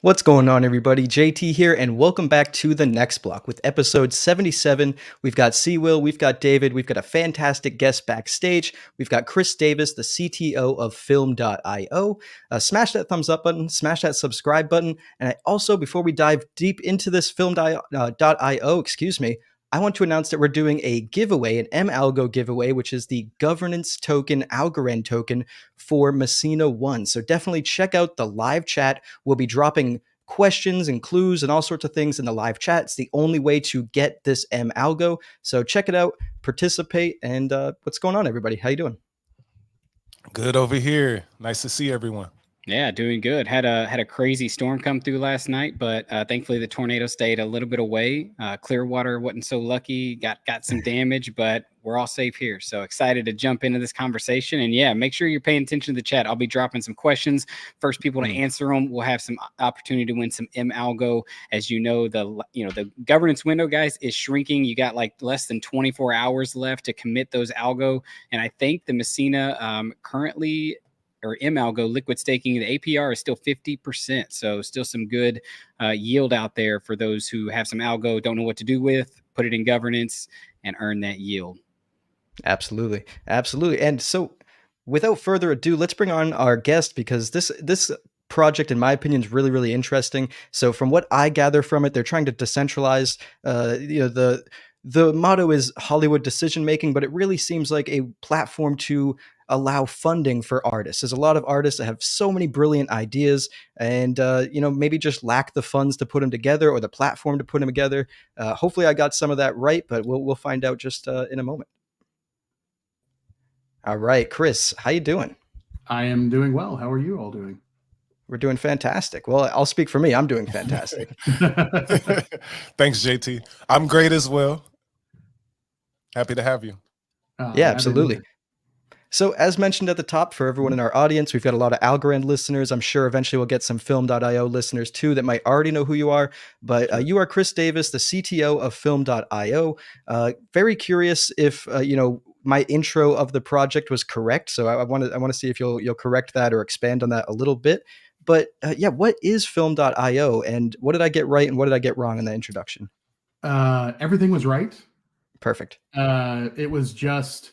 What's going on, everybody? JT here, and welcome back to the Next Block with episode 77. We've got C-Will, we've got David, we've got a fantastic guest backstage. We've got Chris Davis, the CTO of film.io. Smash that thumbs up button, smash that subscribe button, and I also, before we dive deep into this film.io, I want to announce that we're doing a giveaway, an M-Algo giveaway, which is the governance token, Algorand token for Messina 1. So definitely check out the live chat. We'll be dropping questions and clues and all sorts of things in the live chat. It's the only way to get this M-Algo. So check it out, participate, and what's going on, everybody? How you doing? Good over here. Nice to see everyone. Yeah, doing good. Had a crazy storm come through last night, but thankfully the tornado stayed a little bit away. Clearwater wasn't so lucky, got some damage, but we're all safe here. So excited to jump into this conversation. And yeah, make sure you're paying attention to the chat. I'll be dropping some questions. First people to answer them will have some opportunity to win some M-Algo. As you know, the governance window, guys, is shrinking. You got like less than 24 hours left to commit those algo. And I think the Messina currently, or M-Algo liquid staking, the APR is still 50%. So still some good yield out there for those who have some algo, don't know what to do with, put it in governance and earn that yield. Absolutely. Absolutely. And so without further ado, let's bring on our guest, because this project, in my opinion, is really, really interesting. So from what I gather from it, they're trying to decentralize, the motto is Hollywood decision making, but it really seems like a platform to allow funding for artists. There's a lot of artists that have so many brilliant ideas and, maybe just lack the funds to put them together or the platform to put them together. Hopefully I got some of that right, but we'll find out just in a moment. All right, Chris, how you doing? I am doing well. How are you all doing? We're doing fantastic. Well, I'll speak for me. I'm doing fantastic. Thanks, JT. I'm great as well. Happy to have you. Yeah, absolutely. So as mentioned at the top, for everyone in our audience, we've got a lot of Algorand listeners. I'm sure eventually we'll get some film.io listeners too that might already know who you are. But you are Chris Davis, the CTO of film.io. Very curious if, my intro of the project was correct. So I want to see if you'll correct that or expand on that a little bit. But what is film.io, and what did I get right and what did I get wrong in that introduction? Everything was right. Perfect. It was just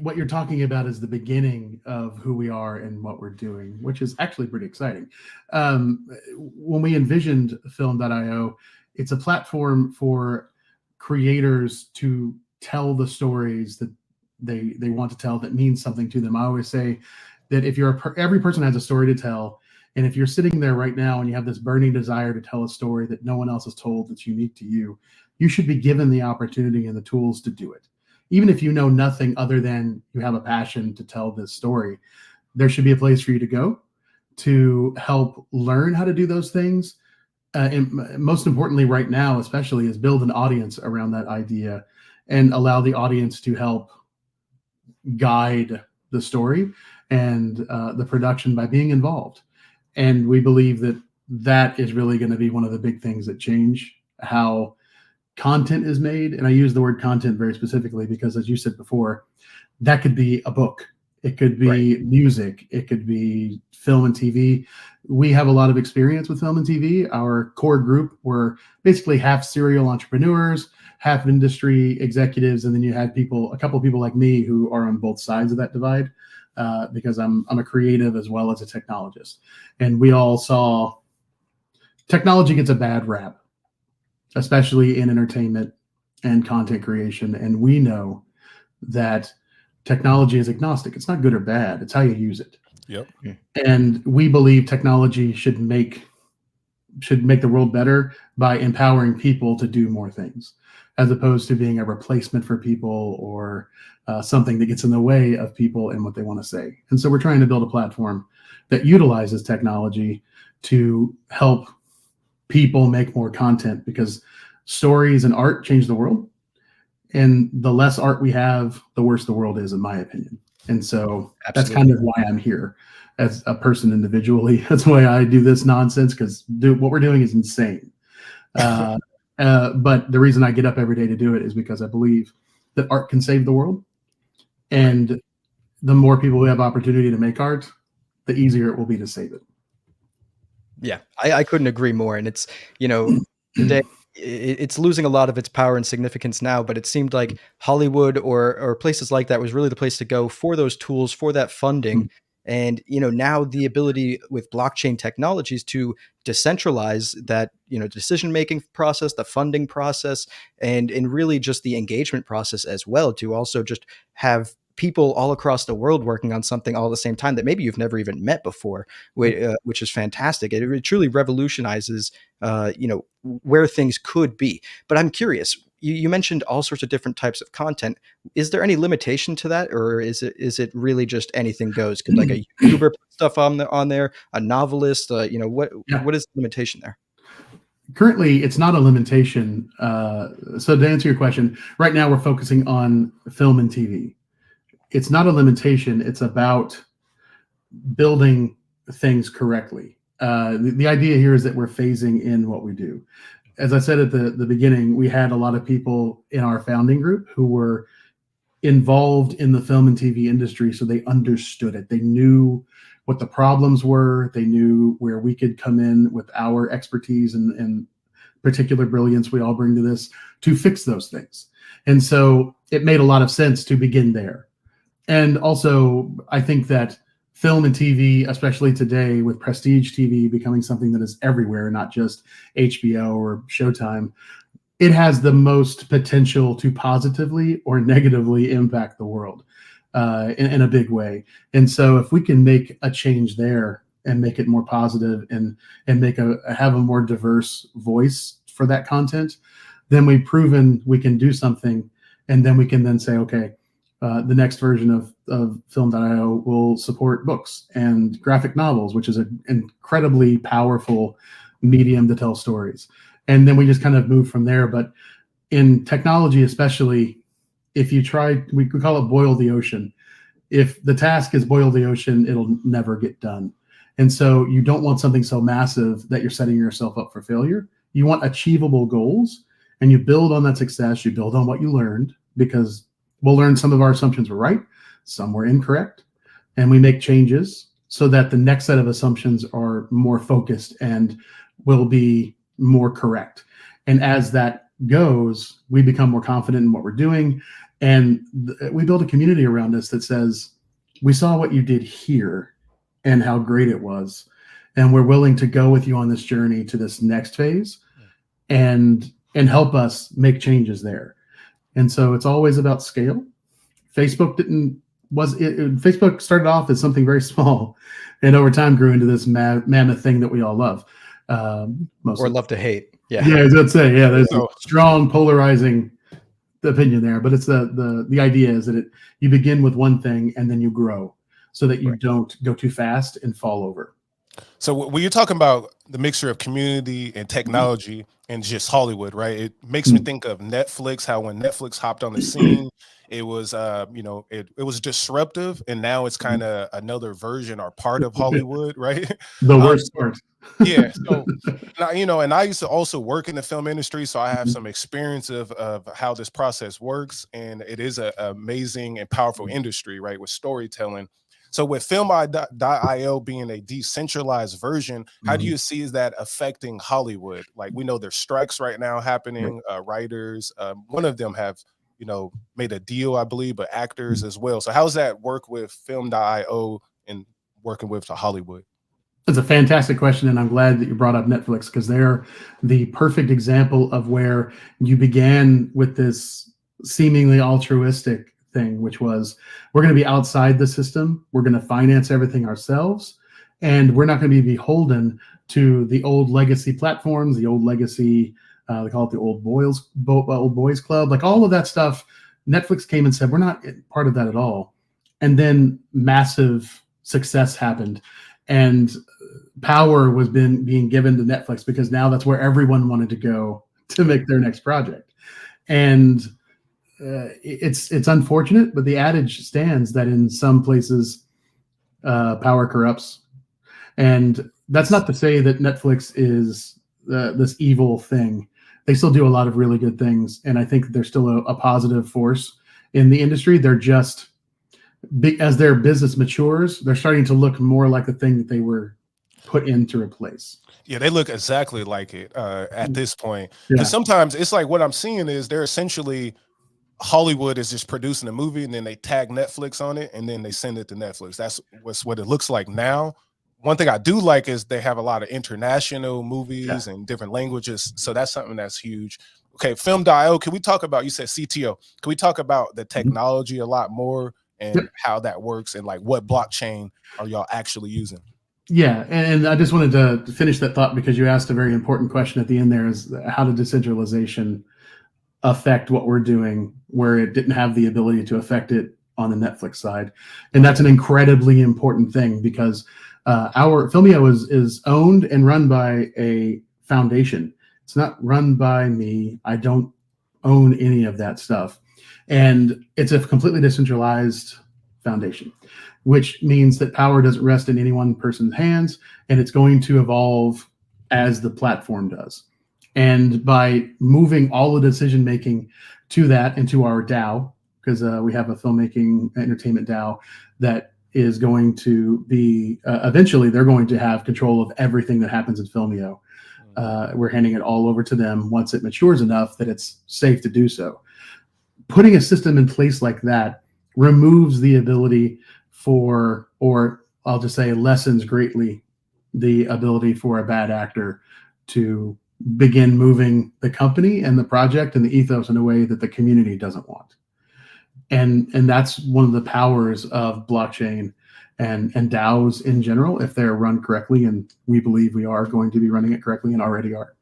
what you're talking about is the beginning of who we are and what we're doing, which is actually pretty exciting. When we envisioned film.io, it's a platform for creators to tell the stories that they want to tell that means something to them. I always say that if every person has a story to tell, and if you're sitting there right now and you have this burning desire to tell a story that no one else has told that's unique to you, you should be given the opportunity and the tools to do it. Even if you know nothing other than you have a passion to tell this story, there should be a place for you to go to help learn how to do those things. And most importantly, right now, especially, is build an audience around that idea and allow the audience to help guide the story and the production by being involved. And we believe that that is really going to be one of the big things that change how content is made. And I use the word content very specifically because, as you said before, that could be a book, it could be music, it could be film and TV. We have a lot of experience with film and TV. Our core group were basically half serial entrepreneurs, half industry executives, and then you had a couple of people like me who are on both sides of that divide, because I'm a creative as well as a technologist. And we all saw technology gets a bad rap, especially in entertainment and content creation. And we know that technology is agnostic. It's not good or bad. It's how you use it. Yep. And we believe technology should make the world better by empowering people to do more things, as opposed to being a replacement for people or something that gets in the way of people and what they want to say. And so we're trying to build a platform that utilizes technology to help people make more content, because stories and art change the world. And the less art we have, the worse the world is, in my opinion. And so That's kind of why I'm here as a person individually. That's why I do this nonsense, because what we're doing is insane. But the reason I get up every day to do it is because I believe that art can save the world. And the more people who have opportunity to make art, the easier it will be to save it. Yeah, I couldn't agree more. And it's, today it's losing a lot of its power and significance now, but it seemed like Hollywood or places like that was really the place to go for those tools, for that funding. And, now the ability with blockchain technologies to decentralize that, decision-making process, the funding process, and really just the engagement process as well, to also just have people all across the world working on something all at the same time that maybe you've never even met before, which is fantastic. It truly revolutionizes, where things could be. But I'm curious. You mentioned all sorts of different types of content. Is there any limitation to that, or is it really just anything goes? Could like a YouTuber put stuff on there, a novelist? What is the limitation there? Currently, it's not a limitation. So to answer your question, right now we're focusing on film and TV. It's not a limitation. It's about building things correctly. The idea here is that we're phasing in what we do. As I said at the beginning, we had a lot of people in our founding group who were involved in the film and TV industry, so they understood it. They knew what the problems were. They knew where we could come in with our expertise and particular brilliance we all bring to this to fix those things. And so it made a lot of sense to begin there. And also, I think that film and TV, especially today with prestige TV becoming something that is everywhere, not just HBO or Showtime, it has the most potential to positively or negatively impact the world in a big way. And so if we can make a change there and make it more positive and have a more diverse voice for that content, then we've proven we can do something. And then we can then say, okay, the next version of film.io will support books and graphic novels, which is an incredibly powerful medium to tell stories. And then we just kind of move from there. But in technology, especially, if you try, we could call it boil the ocean. If the task is boil the ocean, it'll never get done. And so you don't want something so massive that you're setting yourself up for failure. You want achievable goals, and you build on that success. You build on what you learned, because we'll learn some of our assumptions were right, some were incorrect, and we make changes so that the next set of assumptions are more focused and will be more correct. And as that goes, we become more confident in what we're doing, and we build a community around us that says, we saw what you did here and how great it was, and we're willing to go with you on this journey to this next phase and help us make changes there. And so it's always about scale. Facebook Facebook started off as something very small, and over time grew into this mammoth thing that we all love. Or love to hate. Yeah. Yeah, I'd say, yeah, there's a strong polarizing opinion there, but it's the idea is that you begin with one thing and then you grow so that you don't go too fast and fall over. So when you're talking about the mixture of community and technology and just Hollywood, right? It makes me think of Netflix, how when Netflix hopped on the scene, it was, it was disruptive, and now it's kind of another version or part of Hollywood, right? The worst part. Yeah. So, and I used to also work in the film industry, so I have some experience of how this process works, and it is an amazing and powerful industry, right, with storytelling. So with film.io being a decentralized version, how do you see is that affecting Hollywood? Like, we know there's strikes right now happening, writers, one of them have, made a deal, I believe, but actors as well. So how does that work with film.io and working with Hollywood? That's a fantastic question, and I'm glad that you brought up Netflix, because they're the perfect example of where you began with this seemingly altruistic thing, which was, we're going to be outside the system, we're going to finance everything ourselves, and we're not going to be beholden to the old legacy platforms, the old legacy, they call it the old boys club, like all of that stuff. Netflix came and said, we're not part of that at all. And then massive success happened, and power was being given to Netflix, because now that's where everyone wanted to go to make their next project. And it's unfortunate, but the adage stands that in some places power corrupts. And that's not to say that Netflix is this evil thing. They still do a lot of really good things, and I think they're still a positive force in the industry. They're just, as their business matures, they're starting to look more like the thing that they were put in to replace. Yeah, they look exactly like it at this point. Yeah. Because sometimes it's like what I'm seeing is they're essentially Hollywood is just producing a movie and then they tag Netflix on it and then they send it to Netflix. That's what it looks like now. One thing I do like is they have a lot of international movies and different languages. So that's something that's huge. Okay, film.io, can we talk about, you said CTO, can we talk about the technology a lot more and how that works and like what blockchain are y'all actually using? Yeah, and I just wanted to finish that thought because you asked a very important question at the end there, is how did decentralization affect what we're doing where it didn't have the ability to affect it on the Netflix side. And that's an incredibly important thing because our Filmio is owned and run by a foundation. It's not run by me. I don't own any of that stuff. And it's a completely decentralized foundation, which means that power doesn't rest in any one person's hands, and it's going to evolve as the platform does. And by moving all the decision making to that and to our DAO, because we have a filmmaking entertainment DAO that is going to be eventually they're going to have control of everything that happens in Filmio. We're handing it all over to them once it matures enough that it's safe to do so. Putting a system in place like that removes the ability for, or I'll just say lessens greatly the ability for a bad actor to begin moving the company and the project and the ethos in a way that the community doesn't want. And that's one of the powers of blockchain and DAOs in general, if they're run correctly, and we believe we are going to be running it correctly and already are.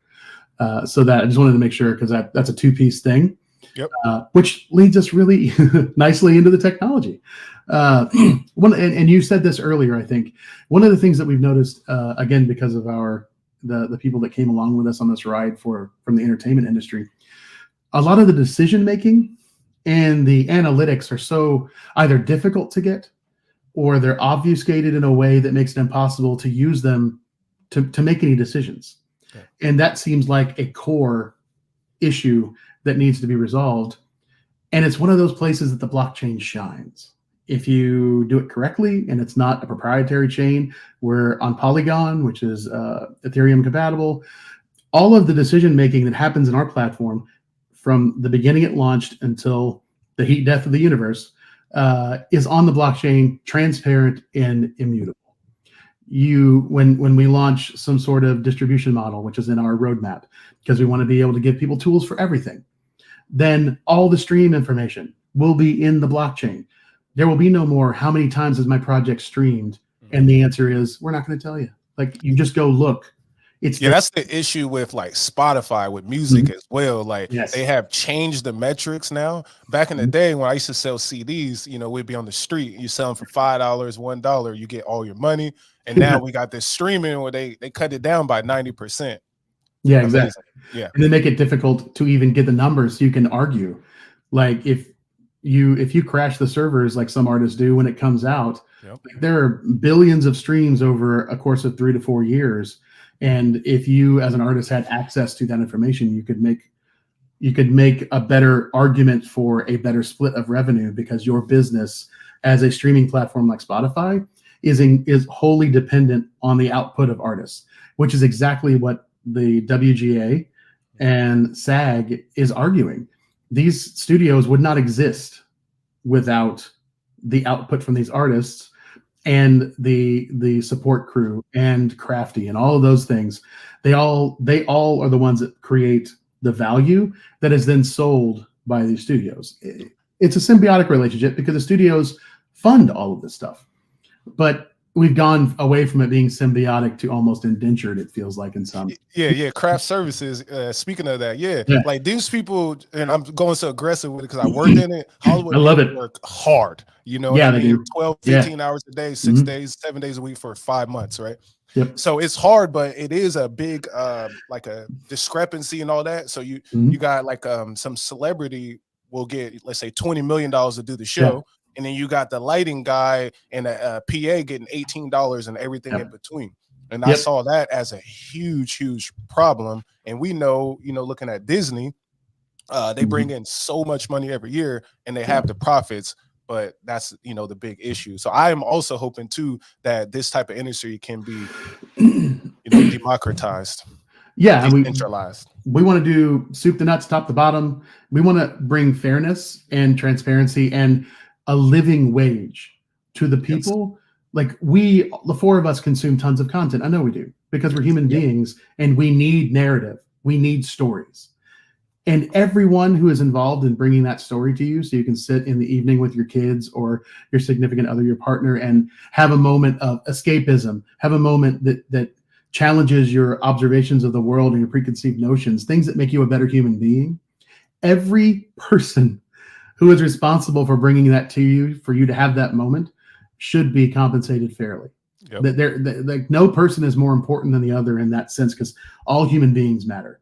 So that I just wanted to make sure, because that's a two-piece thing, which leads us really nicely into the technology. And you said this earlier, I think. One of the things that we've noticed, again, because of the people that came along with us on this ride from the entertainment industry, a lot of the decision making and the analytics are so either difficult to get or they're obfuscated in a way that makes it impossible to use them to make any decisions. And that seems like a core issue that needs to be resolved. And it's one of those places that the blockchain shines. If you do it correctly and it's not a proprietary chain, we're on Polygon, which is Ethereum compatible. All of the decision making that happens in our platform from the beginning it launched until the heat death of the universe is on the blockchain, transparent and immutable. When we launch some sort of distribution model, which is in our roadmap, because we want to be able to give people tools for everything, then all the stream information will be in the blockchain. There will be no more, how many times has my project streamed? And the answer is, we're not going to tell you. Like, you just go look. That's the issue with like Spotify with music as well. Like they have changed the metrics now. Back in the day when I used to sell CDs, we'd be on the street, you sell them for $5, $1, you get all your money. And now we got this streaming where they cut it down by 90%. Yeah, exactly. Yeah. And they make it difficult to even get the numbers so you can argue. Like if you crash the servers like some artists do when it comes out, there are billions of streams over a course of 3 to 4 years. And if you as an artist had access to that information, you could make a better argument for a better split of revenue, because your business as a streaming platform like Spotify is wholly dependent on the output of artists, which is exactly what the WGA and SAG is arguing. These studios would not exist without the output from these artists and the support crew and Crafty and all of those things. They all are the ones that create the value that is then sold by these studios. It's a symbiotic relationship because the studios fund all of this stuff, but we've gone away from it being symbiotic to almost indentured, it feels like, in some. Craft services. Speaking of that, like these people, and I'm going so aggressive with it because I worked in it. Hollywood, I love it. Work hard. They do 12, 15 hours a day, 6 days, 7 days a week for 5 months, right? Yep. So it's hard, but it is a big like a discrepancy and all that. So you got like some celebrity will get, let's say, $20 million to do the show. And then you got the lighting guy and a PA getting $18 and everything in between. And I saw that as a huge, huge problem. And we know, looking at Disney, they bring in so much money every year and they have the profits. but that's, you know, the big issue. So I am also hoping too that this type of industry can be, you know, democratized, Yeah, and decentralized. we want to do soup to nuts, top to bottom. We want to bring fairness and transparency and a living wage to the people. Like the four of us consume tons of content. I know we do, because we're human beings and we need narrative. We need stories. And everyone who is involved in bringing that story to you, so you can sit in the evening with your kids or your significant other, your partner, and have a moment of escapism, have a moment that challenges your observations of the world and your preconceived notions, things that make you a better human being. Every person who is responsible for bringing that to you, for you to have that moment, should be compensated fairly. Yep. Like no person is more important than the other in that sense, because all human beings matter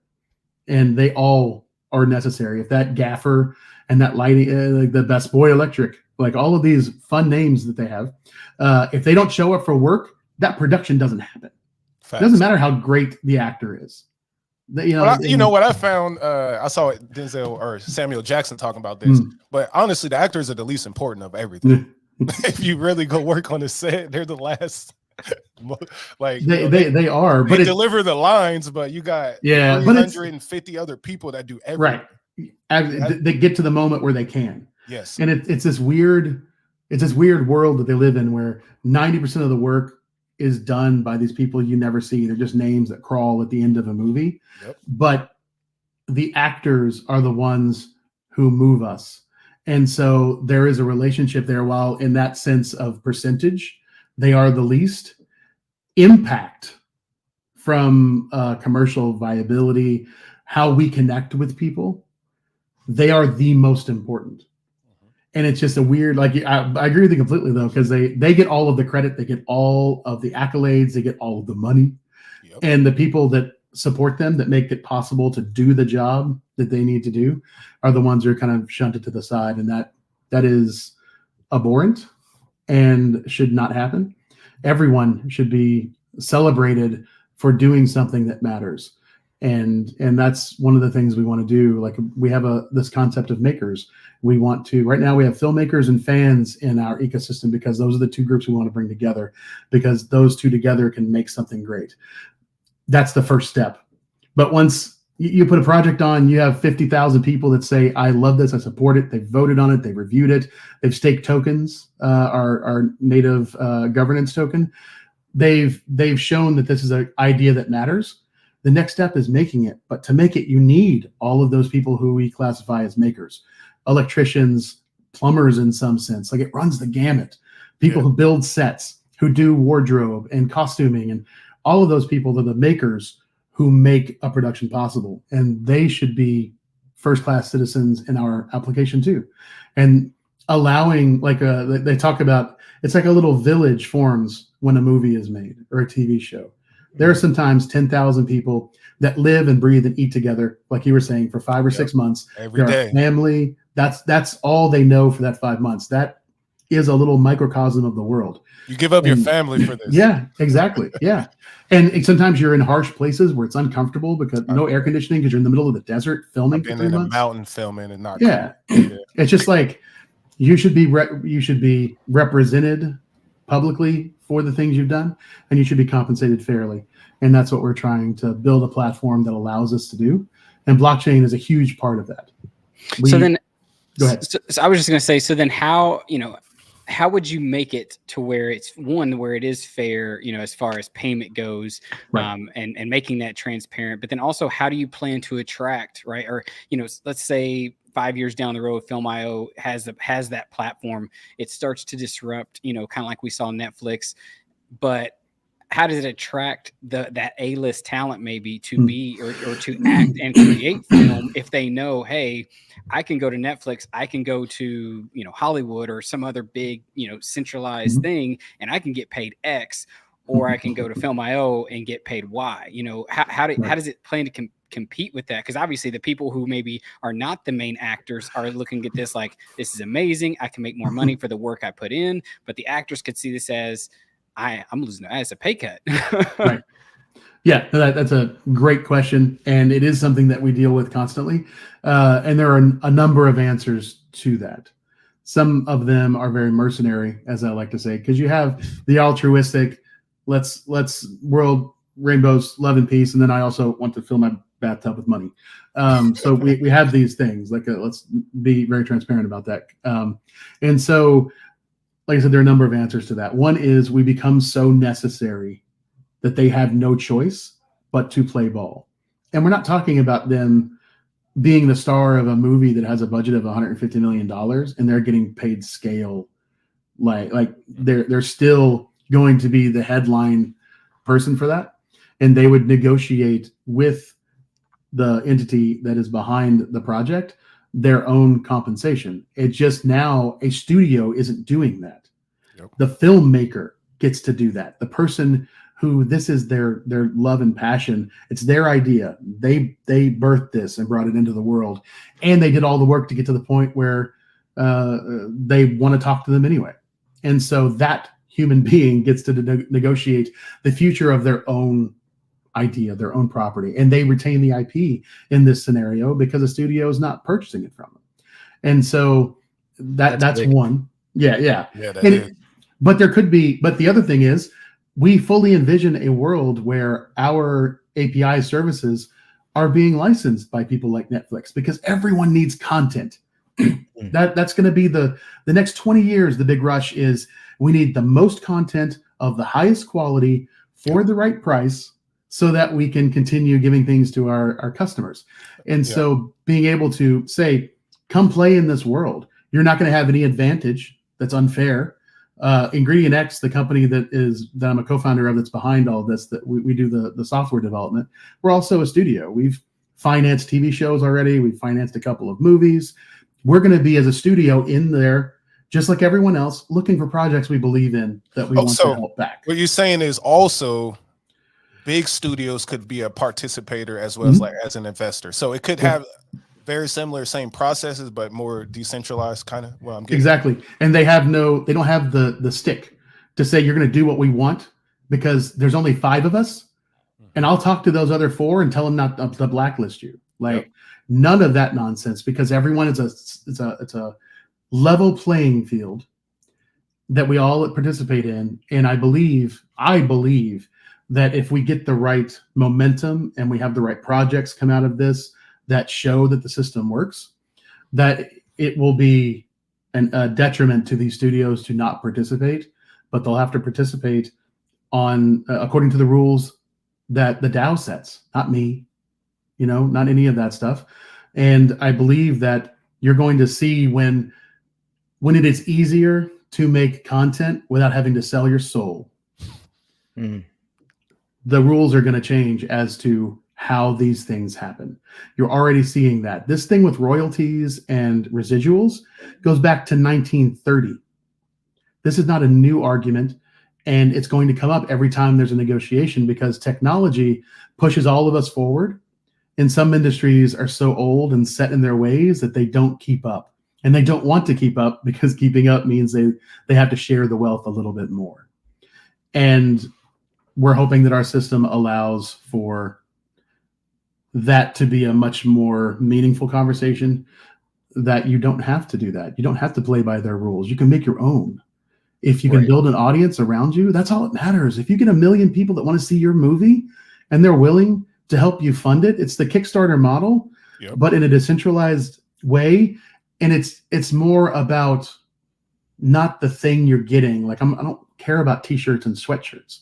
and they all are necessary. If that gaffer and that lighting, like the Best Boy Electric, like all of these fun names that they have, if they don't show up for work, that production doesn't happen. It doesn't matter how great the actor is. You know what I found, I saw Denzel or Samuel Jackson talking about this, but honestly, the actors are the least important of everything. If you really go work on the set, they're the last. Like they are, but they deliver the lines, but you got 350 other people that do everything. Right. They get to the moment where they can. Yes. And it's this weird world that they live in where 90% of the work is done by these people you never see. They're just names that crawl at the end of a movie. Yep. But the actors are the ones who move us. And so there is a relationship there. While in that sense of percentage, they are the least impact from commercial viability, how we connect with people, they are the most important. And it's just a weird, like, I agree with you completely though, because they get all of the credit, they get all of the accolades, they get all of the money. Yep. And the people that support them, that make it possible to do the job that they need to do, are the ones who are kind of shunted to the side. And that is abhorrent and should not happen. Everyone should be celebrated for doing something that matters. And that's one of the things we want to do. Like, we have this concept of makers. We want to, right now we have filmmakers and fans in our ecosystem, because those are the two groups we want to bring together, because those two together can make something great. That's the first step. But once you put a project on, you have 50,000 people that say, I love this, I support it, they've voted on it, they've reviewed it, they've staked tokens, our native governance token. They've shown that this is an idea that matters. The next step is making it. But to make it, you need all of those people who we classify as makers. Electricians, plumbers in some sense. Like, it runs the gamut. People who build sets, who do wardrobe and costuming, and all of those people are the makers who make a production possible. And they should be first-class citizens in our application too. And allowing, like, they talk about, it's like a little village forms when a movie is made or a TV show. There are sometimes 10,000 people that live and breathe and eat together, like you were saying, for 5 or 6 months. Every day. Family. That's all they know for that 5 months. That is a little microcosm of the world. You give up your family for this. Yeah, exactly. Yeah. And sometimes you're in harsh places where it's uncomfortable, because no air conditioning, because you're in the middle of the desert filming. I've been in a mountain filming and not. Yeah. It's just like, you should be represented publicly for the things you've done, and you should be compensated fairly. And that's what we're trying to build, a platform that allows us to do. And blockchain is a huge part of that. So then, go ahead. So I was just going to say, so then how would you make it to where it's where it is fair, as far as payment goes, right. and making that transparent, but then also, how do you plan to attract, right? Or, let's say 5 years down the road, Film.io has that platform. It starts to disrupt, kind of like we saw Netflix, but how does it attract that A-list talent maybe to be or to act and create film, if they know, hey, I can go to Netflix, I can go to Hollywood or some other big centralized thing, and I can get paid X, or I can go to Film.io and get paid Y. How does it plan to compete with that? Because obviously the people who maybe are not the main actors are looking at this like, this is amazing, I can make more money for the work I put in, but the actors could see this as, I'm losing as a pay cut. Right. Yeah, that's a great question. And it is something that we deal with constantly. And there are a number of answers to that. Some of them are very mercenary, as I like to say, because you have the altruistic, let's world rainbows, love and peace, and then I also want to fill my bathtub with money. So we have these things. Like let's be very transparent about that. And so, like I said, there are a number of answers to that. One is we become so necessary that they have no choice but to play ball. And we're not talking about them being the star of a movie that has a budget of $150 million and they're getting paid scale. Like they're still going to be the headline person for that. And they would negotiate with the entity that is behind the project their own compensation. It's just now a studio isn't doing that. Yep. The filmmaker gets to do that. The person who this is their love and passion. It's their idea. They birthed this and brought it into the world, and they did all the work to get to the point where they want to talk to them anyway. And so that human being gets to negotiate the future of their own idea, their own property, and they retain the IP in this scenario because the studio is not purchasing it from them. And so that's one. Yeah. But there could be. But the other thing is, we fully envision a world where our API services are being licensed by people like Netflix because everyone needs content. That's going to be the next 20 years. The big rush is we need the most content of the highest quality for the right price so that we can continue giving things to our customers. And so being able to say, come play in this world, you're not going to have any advantage that's unfair. Ingredient X, the company that I'm a co-founder of, that's behind all this, that we do the software development. We're also a studio. We've financed TV shows already. We've financed a couple of movies. We're going to be, as a studio, in there, just like everyone else, looking for projects we believe in that we want to help back. What you're saying is also big studios could be a participator as well as like as an investor. So it could have very similar, same processes, but more decentralized kind of. Well, I'm getting exactly. And they don't have the stick to say you're going to do what we want because there's only 5 of us, and I'll talk to those other 4 and tell them not to blacklist you. Like none of that nonsense, because everyone is it's a level playing field that we all participate in. And I believe that if we get the right momentum and we have the right projects come out of this that show that the system works, that it will be a detriment to these studios to not participate, but they'll have to participate on according to the rules that the DAO sets, not me, not any of that stuff. And I believe that you're going to see when it is easier to make content without having to sell your soul, the rules are going to change as to how these things happen. You're already seeing that. This thing with royalties and residuals goes back to 1930. This is not a new argument, and it's going to come up every time there's a negotiation because technology pushes all of us forward, and some industries are so old and set in their ways that they don't keep up, and they don't want to keep up because keeping up means they have to share the wealth a little bit more. And we're hoping that our system allows for that to be a much more meaningful conversation, that you don't have to do that. You don't have to play by their rules. You can make your own. If you can build an audience around you, that's all that matters. If you get 1 million people that want to see your movie and they're willing to help you fund it, it's the Kickstarter model, but in a decentralized way. And it's more about not the thing you're getting. Like I don't care about t-shirts and sweatshirts.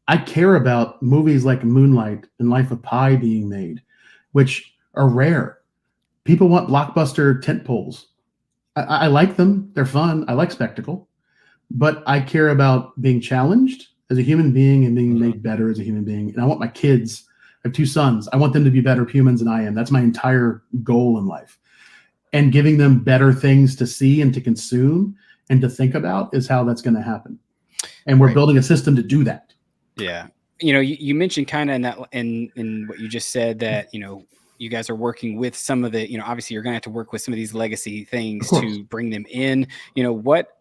I care about movies like Moonlight and Life of Pi being made, which are rare. People want blockbuster tent poles. I like them. They're fun. I like spectacle. But I care about being challenged as a human being and being made better as a human being. And I want my kids, I have 2 sons. I want them to be better humans than I am. That's my entire goal in life. And giving them better things to see and to consume and to think about is how that's going to happen. And we're building a system to do that. Yeah. You mentioned kind of in what you just said that, you guys are working with some of the, obviously you're going to have to work with some of these legacy things to bring them in. What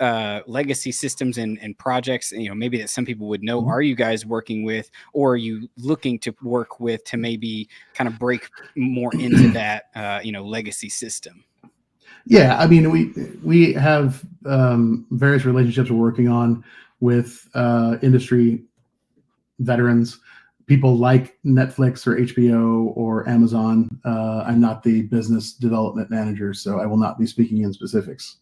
legacy systems and projects, maybe that some people would know, are you guys working with, or are you looking to work with to maybe kind of break more into that, legacy system? Yeah, I mean, we have various relationships we're working on with industry veterans, people like Netflix or HBO or Amazon. I'm not the business development manager, so I will not be speaking in specifics.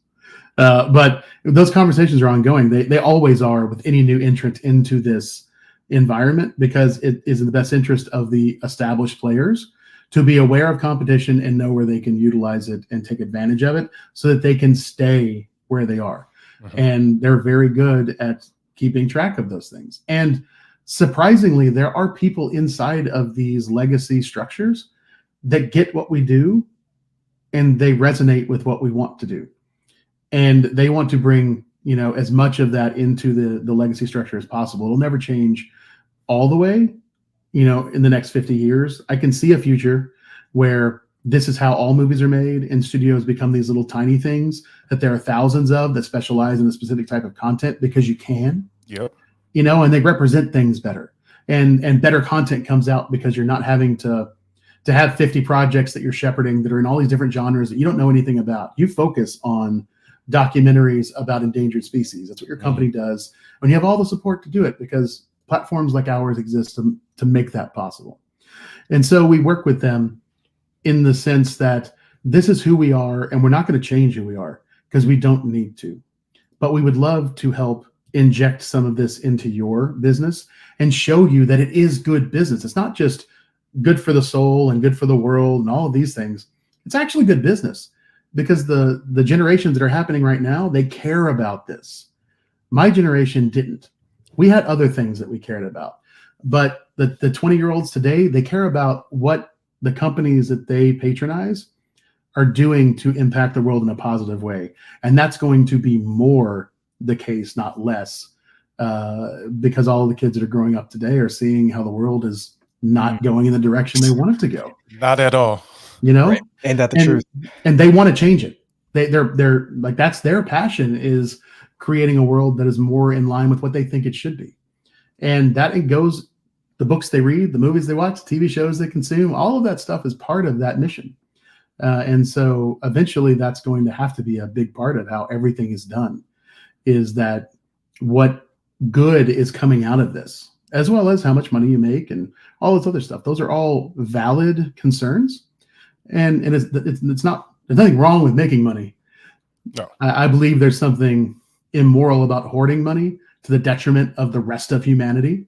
But those conversations are ongoing. They always are with any new entrant into this environment, because it is in the best interest of the established players to be aware of competition and know where they can utilize it and take advantage of it so that they can stay where they are. And they're very good at keeping track of those things. And surprisingly, there are people inside of these legacy structures that get what we do and they resonate with what we want to do. And they want to bring, as much of that into the legacy structure as possible. It'll never change all the way, in the next 50 years. I can see a future where this is how all movies are made, and studios become these little tiny things that there are thousands of that specialize in a specific type of content because you can. Yep. And they represent things better, and better content comes out because you're not having to have 50 projects that you're shepherding that are in all these different genres that you don't know anything about. You focus on documentaries about endangered species. That's what your company does, when you have all the support to do it, because platforms like ours exist to make that possible. And so we work with them in the sense that this is who we are, and we're not going to change who we are because we don't need to. But we would love to help inject some of this into your business and show you that it is good business. It's not just good for the soul and good for the world and all of these things. It's actually good business, because the generations that are happening right now, they care about this. My generation didn't. We had other things that we cared about. But the 20-year-olds today, they care about what the companies that they patronize are doing to impact the world in a positive way. And that's going to be more the case, not less, because all of the kids that are growing up today are seeing how the world is not going in the direction they want it to go. Not at all. Right. Ain't that the truth? And they want to change it. They're like, that's their passion, is creating a world that is more in line with what they think it should be. And that it goes, the books they read, the movies they watch, TV shows they consume, all of that stuff is part of that mission. And so eventually that's going to have to be a big part of how everything is done, is that what good is coming out of this, as well as how much money you make and all this other stuff. Those are all valid concerns. And it's not, there's nothing wrong with making money. No. I believe there's something immoral about hoarding money to the detriment of the rest of humanity.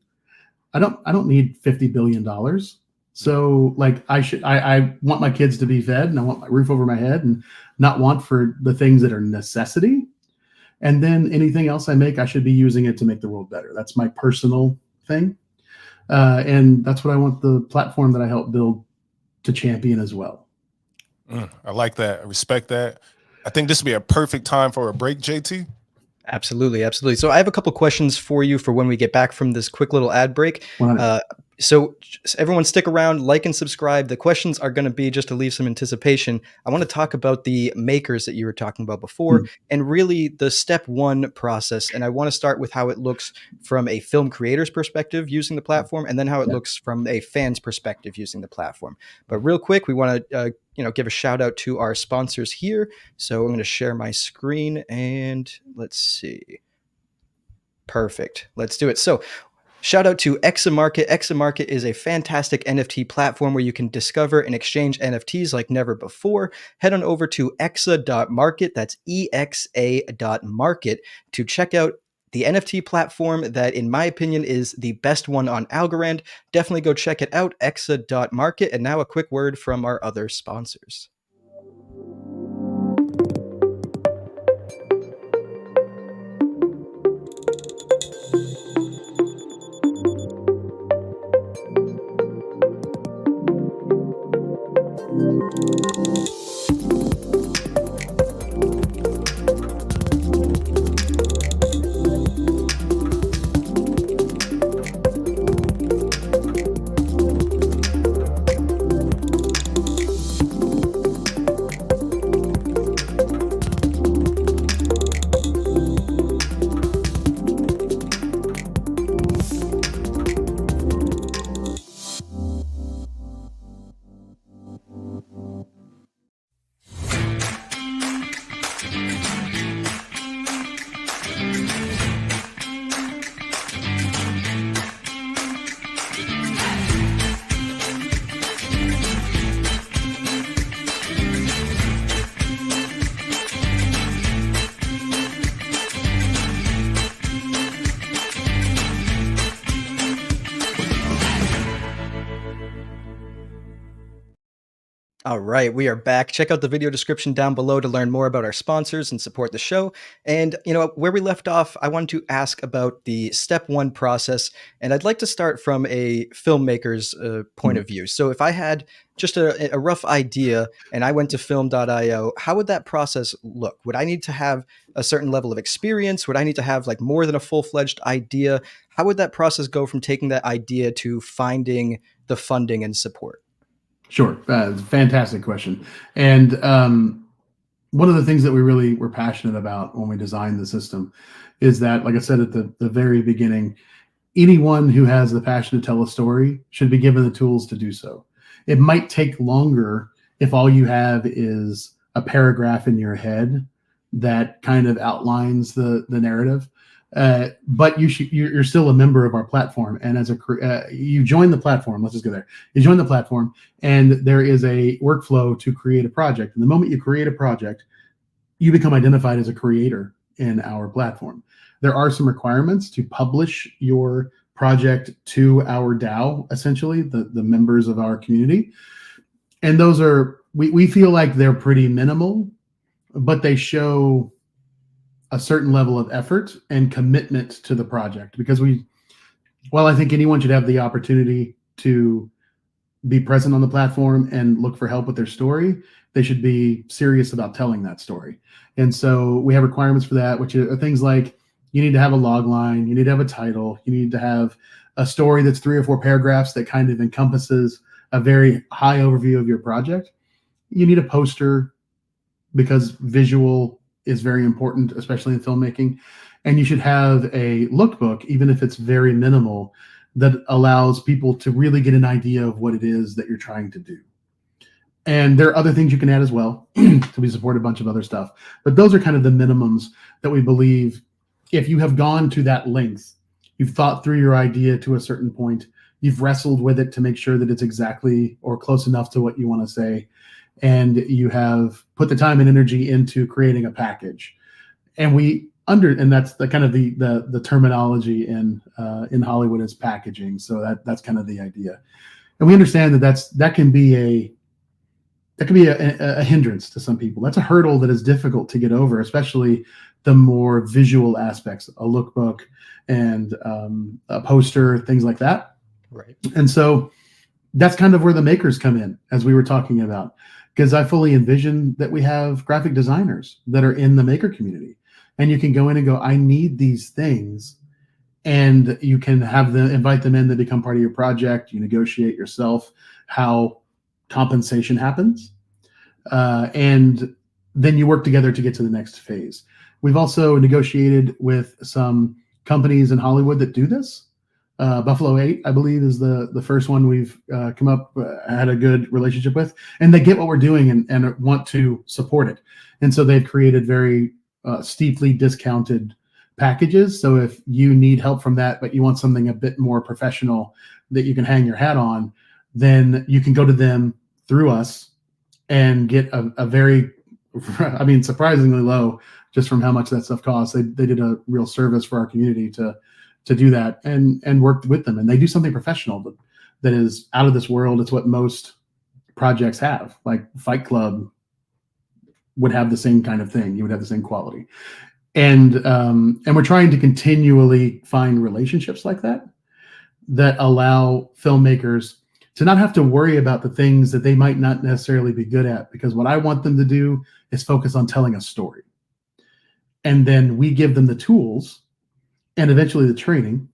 I don't need $50 billion. So like I want my kids to be fed, and I want my roof over my head, and not want for the things that are necessity. And then anything else I make, I should be using it to make the world better. That's my personal thing. And that's what I want the platform that I help build to champion as well. I like that. I respect that. I think this would be a perfect time for a break, JT. Absolutely. Absolutely. So I have a couple questions for you for when we get back from this quick little ad break. So everyone stick around, like and subscribe. The questions are going to be, just to leave some anticipation, I want to talk about the makers that you were talking about before, and really the step one process. And I want to start with how it looks from a film creator's perspective using the platform, and then how it looks from a fan's perspective using the platform. But real quick, we want to give a shout out to our sponsors here. So I'm going to share my screen and let's see. Perfect. Let's do it. So shout out to Examarket. Examarket is a fantastic NFT platform where you can discover and exchange NFTs like never before. Head on over to exa.market, that's EXA.market, to check out the NFT platform that, in my opinion, is the best one on Algorand. Definitely go check it out, exa.market. And now a quick word from our other sponsors. All right, we are back. Check out the video description down below to learn more about our sponsors and support the show. And, where we left off, I wanted to ask about the step one process. And I'd like to start from a filmmaker's point of view. So if I had just a rough idea and I went to film.io, how would that process look? Would I need to have a certain level of experience? Would I need to have like more than a full-fledged idea? How would that process go from taking that idea to finding the funding and support? Sure. Fantastic question. And one of the things that we really were passionate about when we designed the system is that, like I said at the very beginning, anyone who has the passion to tell a story should be given the tools to do so. It might take longer if all you have is a paragraph in your head that kind of outlines the narrative. But you're still a member of our platform, and as you join the platform. Let's just go there. You join the platform, and there is a workflow to create a project. And the moment you create a project, you become identified as a creator in our platform. There are some requirements to publish your project to our DAO, essentially the members of our community, and those are we feel like they're pretty minimal, but they show a certain level of effort and commitment to the project, because while I think anyone should have the opportunity to be present on the platform and look for help with their story, they should be serious about telling that story. And so we have requirements for that, which are things like you need to have a log line, you need to have a title, you need to have a story that's 3 or 4 paragraphs that kind of encompasses a very high overview of your project. You need a poster, because visual is very important, especially in filmmaking. And you should have a lookbook, even if it's very minimal, that allows people to really get an idea of what it is that you're trying to do. And there are other things you can add as well. So we support a bunch of other stuff. But those are kind of the minimums that we believe, if you have gone to that length, you've thought through your idea to a certain point, you've wrestled with it to make sure that it's exactly or close enough to what you want to say, and you have put the time and energy into creating a package. And that's the kind of the terminology in Hollywood is packaging. So that's kind of the idea. And we understand that can be a hindrance to some people. That's a hurdle that is difficult to get over, especially the more visual aspects, a lookbook and a poster, things like that. Right. And so that's kind of where the makers come in, as we were talking about, because I fully envision that we have graphic designers that are in the maker community, and you can go in and go, I need these things, and you can invite them in to become part of your project. You negotiate yourself how compensation happens, and then you work together to get to the next phase. We've also negotiated with some companies in Hollywood that do this. Buffalo 8, I believe, is the first one we've had a good relationship with, and they get what we're doing and want to support it. And so they've created very steeply discounted packages. So if you need help from that, but you want something a bit more professional that you can hang your hat on, then you can go to them through us and get a very, surprisingly low, just from how much that stuff costs. They did a real service for our community to do that and worked with them. And they do something professional that is out of this world. It's what most projects have. Like Fight Club would have the same kind of thing. You would have the same quality. And we're trying to continually find relationships like that allow filmmakers to not have to worry about the things that they might not necessarily be good at, because what I want them to do is focus on telling a story. And then we give them the tools and eventually the training,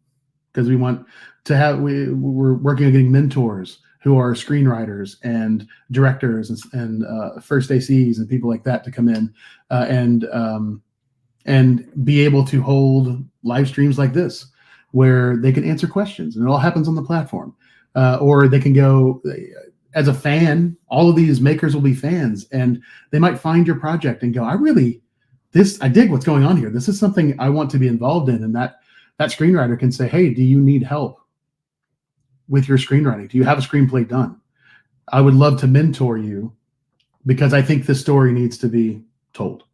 because we want to we're working on getting mentors who are screenwriters and directors and first ACs and people like that to come in and be able to hold live streams like this, where they can answer questions, and it all happens on the platform. Or they can go as a fan. All of these makers will be fans, and they might find your project and go, I dig what's going on here. This is something I want to be involved in. And that screenwriter can say, hey, do you need help with your screenwriting? Do you have a screenplay done? I would love to mentor you, because I think this story needs to be told.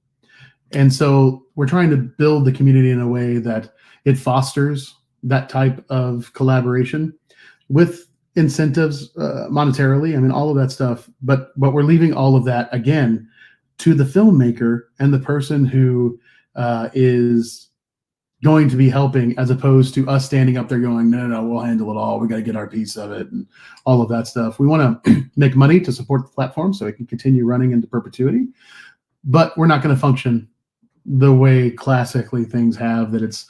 And so we're trying to build the community in a way that it fosters that type of collaboration with incentives monetarily. I mean, all of that stuff. But we're leaving all of that again to the filmmaker and the person who is going to be helping, as opposed to us standing up there going, no, we'll handle it all. We got to get our piece of it and all of that stuff. We want to make money to support the platform so it can continue running into perpetuity, but we're not going to function the way classically things have, that it's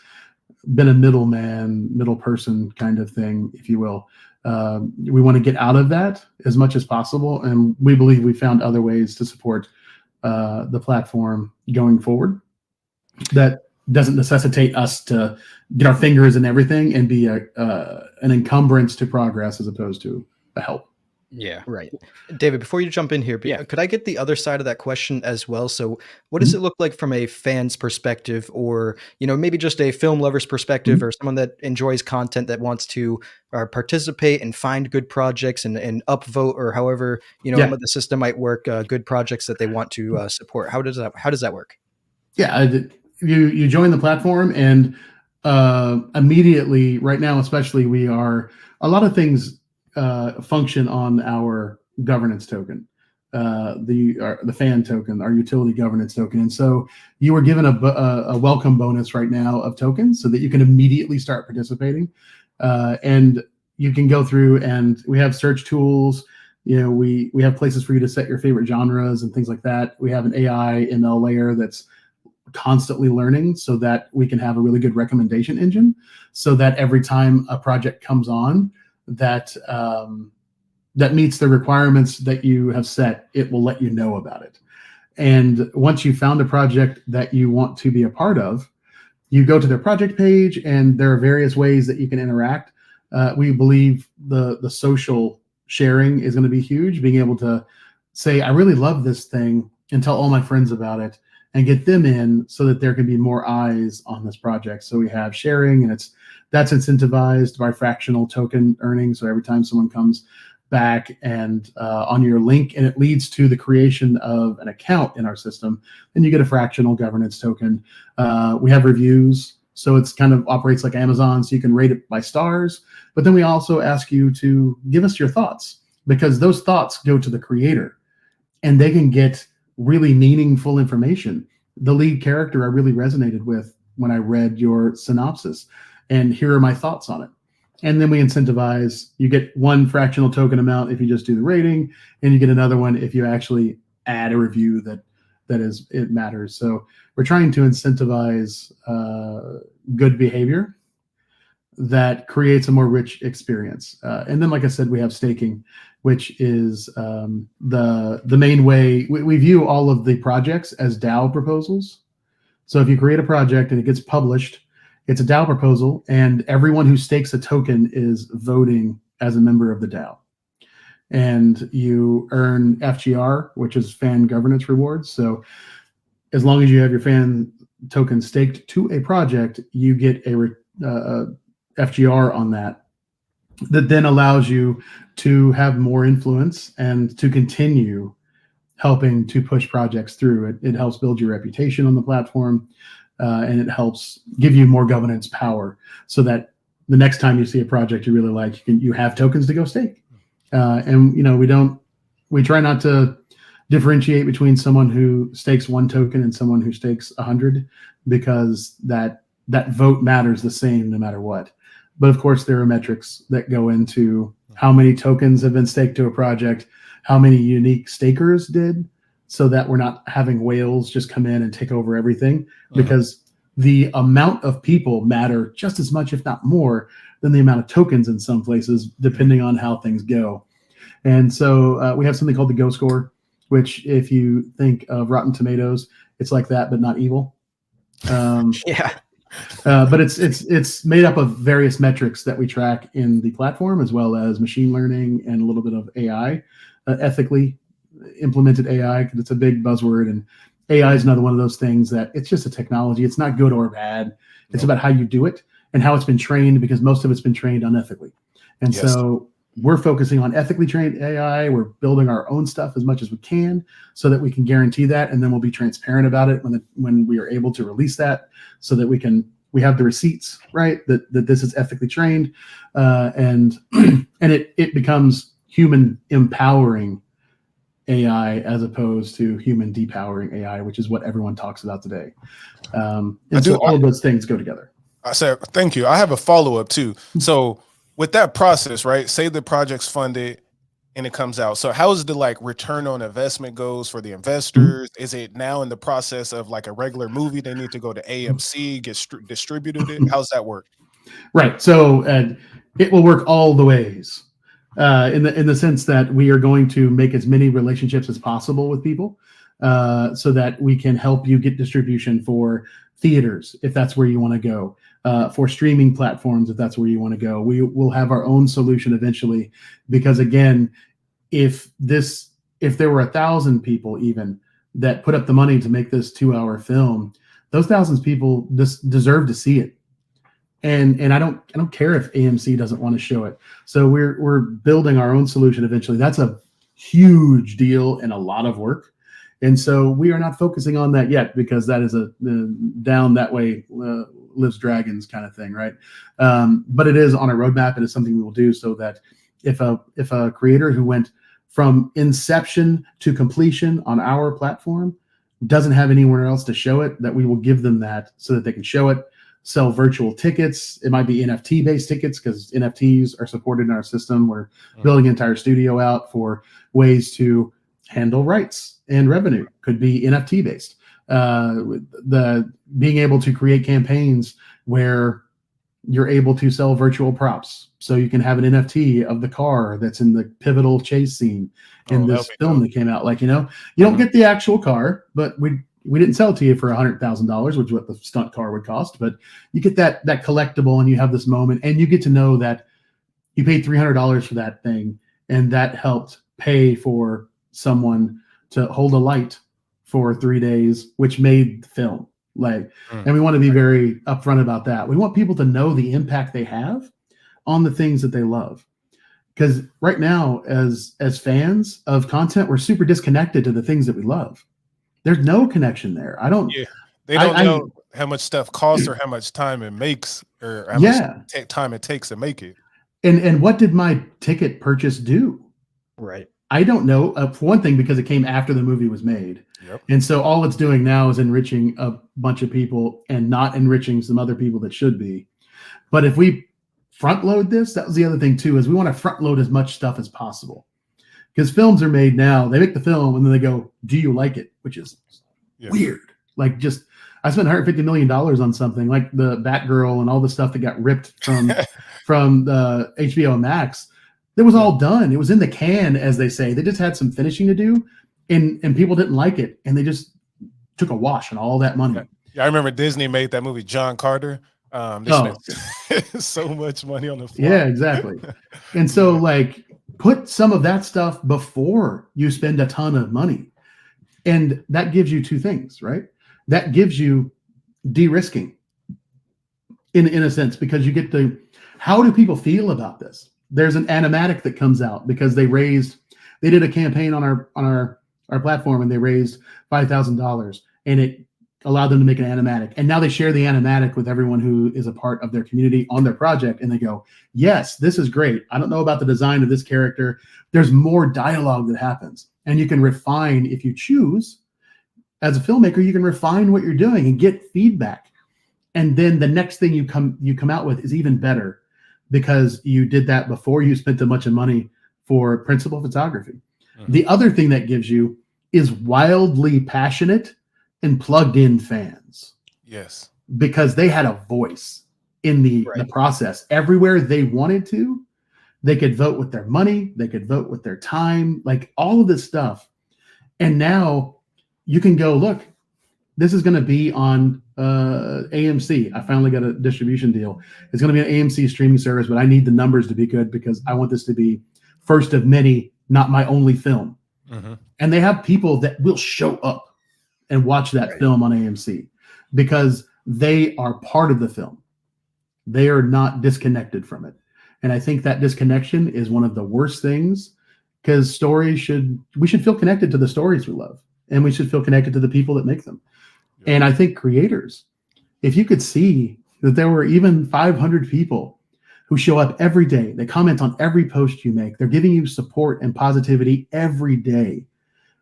been a middle person kind of thing, if you will. We want to get out of that as much as possible, and we believe we found other ways to support the platform going forward that doesn't necessitate us to get our fingers in everything and be an encumbrance to progress as opposed to a help. Yeah. Right. David, before you jump in here, could I get the other side of that question as well? So what does it look like from a fan's perspective, or, maybe just a film lover's perspective, or someone that enjoys content that wants to participate and find good projects and upvote, or however, the system might work, good projects that they want to support? How does that work? Yeah. You join the platform, and immediately right now, especially, we are, a lot of things function on our governance token, the fan token, our utility governance token. And so you are given a welcome bonus right now of tokens so that you can immediately start participating. And you can go through, and we have search tools. We have places for you to set your favorite genres and things like that. We have an AI ML layer that's constantly learning so that we can have a really good recommendation engine, so that every time a project comes on that meets the requirements that you have set, it will let you know about it. And once you found a project that you want to be a part of, you go to their project page, and there are various ways that you can interact. We believe the social sharing is going to be huge, being able to say, I really love this thing, and tell all my friends about it and get them in, so that there can be more eyes on this project. So we have sharing, and that's incentivized by fractional token earning. So every time someone comes back and on your link, and it leads to the creation of an account in our system, then you get a fractional governance token. We have reviews, so it's kind of operates like Amazon, so you can rate it by stars. But then we also ask you to give us your thoughts, because those thoughts go to the creator, and they can get really meaningful information. The lead character I really resonated with when I read your synopsis, and here are my thoughts on it. And then we incentivize, you get one fractional token amount if you just do the rating, and you get another one if you actually add a review it matters. So we're trying to incentivize good behavior that creates a more rich experience. And then, like I said, we have staking, which is the main way we view all of the projects as DAO proposals. So if you create a project and it gets published, it's a DAO proposal, and everyone who stakes a token is voting as a member of the DAO. And you earn FGR, which is fan governance rewards. So as long as you have your fan token staked to a project, you get a FGR on that then allows you to have more influence and to continue helping to push projects through. It helps build your reputation on the platform, and it helps give you more governance power, so that the next time you see a project you really like, you have tokens to go stake. And we try not to differentiate between someone who stakes one token and someone who stakes 100, because that vote matters the same no matter what. But of course, there are metrics that go into how many tokens have been staked to a project, how many unique stakers did, so that we're not having whales just come in and take over everything, because the amount of people matter just as much, if not more, than the amount of tokens in some places, depending on how things go. And so we have something called the Go Score, which, if you think of Rotten Tomatoes, it's like that, but not evil. But it's made up of various metrics that we track in the platform, as well as machine learning and a little bit of AI, ethically implemented AI, because it's a big buzzword. And AI is another one of those things that it's just a technology. It's not good or bad. It's about how you do it and how it's been trained, because most of it's been trained unethically. And so we're focusing on ethically trained AI. We're building our own stuff as much as we can, so that we can guarantee that, and then we'll be transparent about it when we are able to release that, so that we can we have the receipts, right? That this is ethically trained, and it becomes human empowering AI as opposed to human depowering AI, which is what everyone talks about today. So all of those things go together. I said, thank you. I have a follow-up too. So with that process, right? Say the project's funded and it comes out. So how is the like return on investment goes for the investors? Is it now in the process of like a regular movie? They need to go to AMC, get distributed it. How's that work? Right. So it will work all the ways in the sense that we are going to make as many relationships as possible with people so that we can help you get distribution for theaters, if that's where you want to go, for streaming platforms, if that's where you want to go. We will have our own solution eventually, because again, if there were 1,000 people even that put up the money to make this 2-hour film, those thousands of people deserve to see it. And I don't care if AMC doesn't want to show it. So we're building our own solution eventually. That's a huge deal and a lot of work. And so we are not focusing on that yet, because that is a down that way lives dragons kind of thing, right? But it is on a roadmap. It is something we will do, so that if a creator who went from inception to completion on our platform doesn't have anywhere else to show it, that we will give them that so that they can show it, sell virtual tickets. It might be NFT based tickets, because NFTs are supported in our system. We're building an entire studio out for ways to handle rights and revenue. Could be NFT based. The being able to create campaigns where you're able to sell virtual props, so you can have an NFT of the car that's in the pivotal chase scene in this film that came out. Like, you don't get the actual car, but we didn't sell it to you for $100,000, which is what the stunt car would cost. But you get that collectible, and you have this moment, and you get to know that you paid $300 for that thing, and that helped pay for someone to hold a light for 3 days, which made the film. And we want to be very upfront about that. We want people to know the impact they have on the things that they love. Because right now, as fans of content, we're super disconnected to the things that we love. There's no connection there. They don't know how much stuff costs or how much time it makes, or how much time it takes to make it. And what did my ticket purchase do? Right. I don't know. For one thing, because it came after the movie was made. Yep. And so all it's doing now is enriching a bunch of people and not enriching some other people that should be. But if we front load this, that was the other thing too, is we want to front load as much stuff as possible. Because films are made now, they make the film and then they go, do you like it? Which is weird. Like, I spent $150 million on something like the Batgirl and all the stuff that got ripped from the HBO Max. It was all done. It was in the can, as they say. They just had some finishing to do, and people didn't like it, and they just took a wash on all that money. Yeah, I remember Disney made that movie John Carter. They spent so much money on the fly. Yeah, exactly. And so, like, put some of that stuff before you spend a ton of money, and that gives you two things, right? That gives you de-risking, in a sense, because you get to, how do people feel about this? There's an animatic that comes out because they did a campaign on our platform, and they raised $5,000, and it allowed them to make an animatic. And now they share the animatic with everyone who is a part of their community on their project. And they go, yes, this is great. I don't know about the design of this character. There's more dialogue that happens, and you can refine, if you choose, as a filmmaker, you can refine what you're doing and get feedback. And then the next thing you come out with is even better, because you did that before you spent a bunch of money for principal photography. The other thing that gives you is wildly passionate and plugged in fans. Yes. Because they had a voice in the process. Everywhere they wanted to, they could vote with their money, they could vote with their time, like all of this stuff. And now you can go, look, this is going to be on AMC. I finally got a distribution deal. It's going to be an AMC streaming service, but I need the numbers to be good because I want this to be first of many, not my only film. And they have people that will show up and watch that film on AMC because they are part of the film. They are not disconnected from it. And I think that disconnection is one of the worst things, because we should feel connected to the stories we love, and we should feel connected to the people that make them. And I think creators, if you could see that there were even 500 people who show up every day. They comment on every post you make. They're giving you support and positivity every day.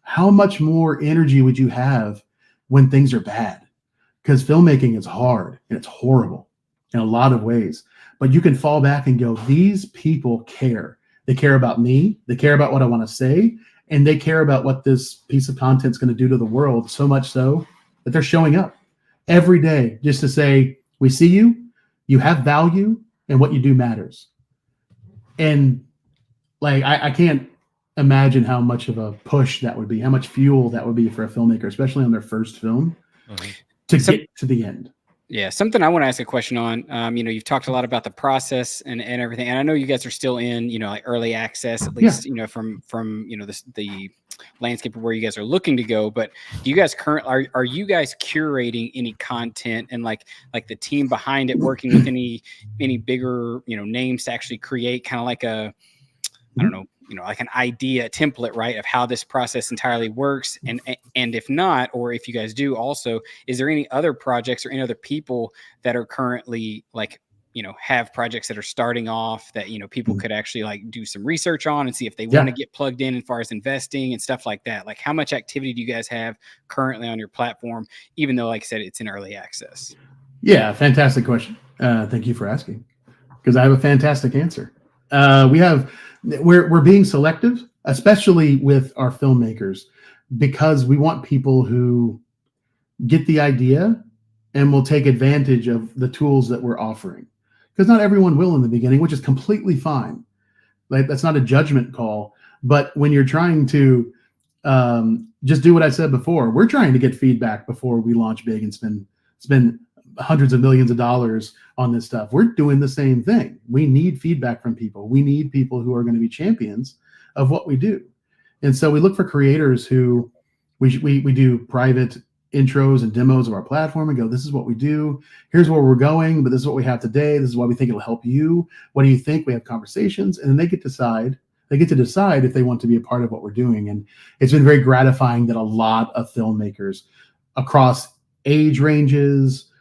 How much more energy would you have when things are bad? Because filmmaking is hard and it's horrible in a lot of ways. But you can fall back and go, these people care. They care about me. They care about what I want to say. And they care about what this piece of content is going to do to the world, so much so that they're showing up every day just to say, we see you, you have value, and what you do matters. And like, I can't imagine how much of a push that would be, how much fuel that would be for a filmmaker, especially on their first film, to get to the end. Yeah, something I want to ask a question on. You've talked a lot about the process and everything, and I know you guys are still in, like early access, at least, from the landscape of where you guys are looking to go. But do you guys are you guys curating any content and like the team behind it working with any bigger names to actually create kind of like a, I don't know, like an idea template, right, of how this process entirely works? And if not, or if you guys do also, is there any other projects or any other people that are currently like, have projects that are starting off that, people could actually like do some research on and see if they want to get plugged in as far as investing and stuff like that? Like, how much activity do you guys have currently on your platform, even though, like I said, it's in early access? Yeah, fantastic question. Thank you for asking, because I have a fantastic answer. We're being selective, especially with our filmmakers, because we want people who get the idea and will take advantage of the tools that we're offering. Because not everyone will in the beginning, which is completely fine. Like, that's not a judgment call. But when you're trying to just do what I said before, we're trying to get feedback before we launch big and spend hundreds of millions of dollars on this stuff. We're doing the same thing. We need feedback from people. We need people who are going to be champions of what we do. And so we look for creators who we do private intros and demos of our platform and go, this is what we do. Here's where we're going, but this is what we have today. This is why we think it'll help you. What do you think? We have conversations, and then they get to decide if they want to be a part of what we're doing. And it's been very gratifying that a lot of filmmakers across age ranges,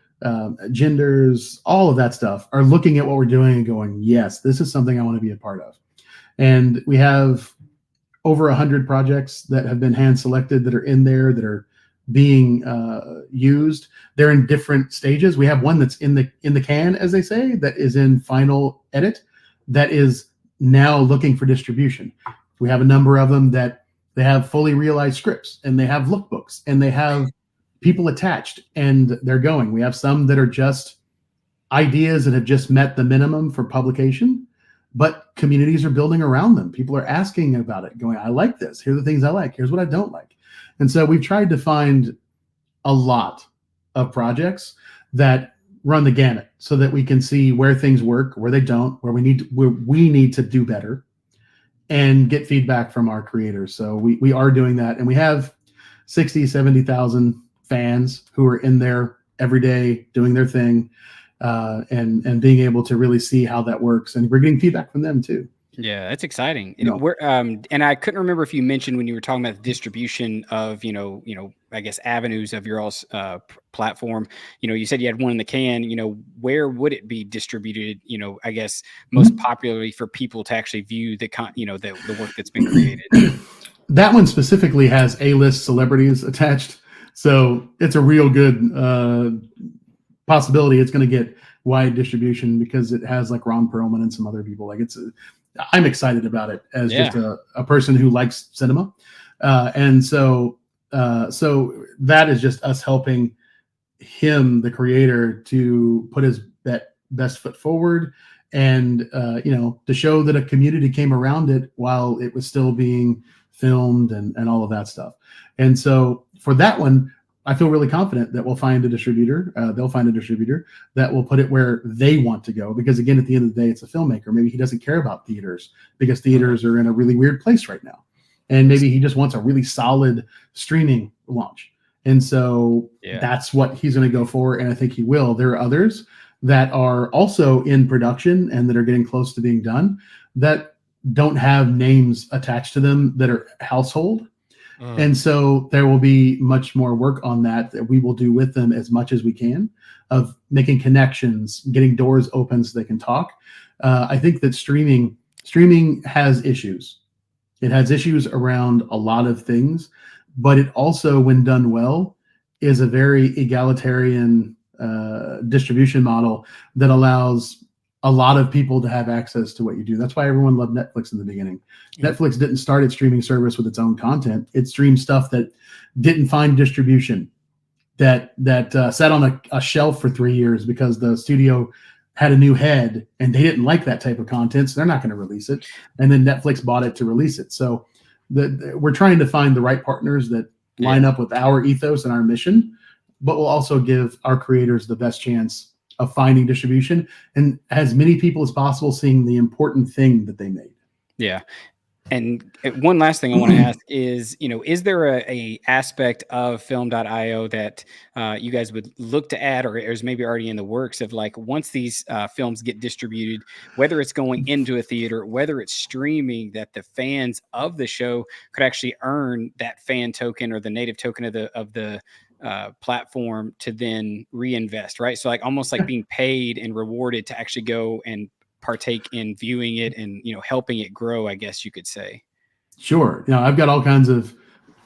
genders, all of that stuff are looking at what we're doing and going, yes, this is something I want to be a part of. And we have over 100 projects that have been hand selected that are in there, that are being used. They're in different stages. We have one that's in the can, as they say, that is in final edit, that is now looking for distribution. We have a number of them that they have fully realized scripts, and they have lookbooks, and they have people attached, and they're going. We have some that are just ideas that have just met the minimum for publication, but communities are building around them. People are asking about it, going, I like this. Here are the things I like. Here's what I don't like. And so we've tried to find a lot of projects that run the gamut so that we can see where things work, where they don't, where we need to do better, and get feedback from our creators. So we are doing that. And we have 60, 70,000 fans who are in there every day doing their thing, and being able to really see how that works. And we're getting feedback from them too. Yeah, that's exciting. And I couldn't remember if you mentioned when you were talking about the distribution of, I guess, avenues of your all's platform. You said you had one in the can. Where would it be distributed? I guess most popularly for people to actually view the work that's been created. That one specifically has A-list celebrities attached, so it's a real good possibility it's going to get wide distribution, because it has like Ron Perlman and some other people. Like, I'm excited about it as just a person who likes cinema. And so that is just us helping him, the creator, to put his best foot forward, and to show that a community came around it while it was still being filmed and all of that stuff. And so for that one, I feel really confident that we'll find a distributor. They'll find a distributor that will put it where they want to go. Because again, at the end of the day, it's a filmmaker. Maybe he doesn't care about theaters because theaters are in a really weird place right now. And maybe he just wants a really solid streaming launch. And so that's what he's going to go for. And I think he will. There are others that are also in production and that are getting close to being done that don't have names attached to them that are household. And so there will be much more work on that we will do with them as much as we can, of making connections, getting doors open so they can talk. I think that streaming has issues. It has issues around a lot of things, but it also, when done well, is a very egalitarian distribution model that allows a lot of people to have access to what you do. That's why everyone loved Netflix in the beginning. Yeah. Netflix didn't start its streaming service with its own content. It streamed stuff that didn't find distribution, that sat on a shelf for 3 years because the studio had a new head and they didn't like that type of content, so they're not going to release it. And then Netflix bought it to release it. So we're trying to find the right partners that line up with our ethos and our mission, but will also give our creators the best chance of finding distribution and as many people as possible seeing the important thing that they made. Yeah. And one last thing I want to ask is, is there a aspect of film.io that you guys would look to add, or is maybe already in the works of, like, once these films get distributed, whether it's going into a theater, whether it's streaming, that the fans of the show could actually earn that fan token or the native token of the platform to then reinvest, right? So, like, almost like being paid and rewarded to actually go and partake in viewing it and helping it grow, I guess you could say. Sure. I've got all kinds of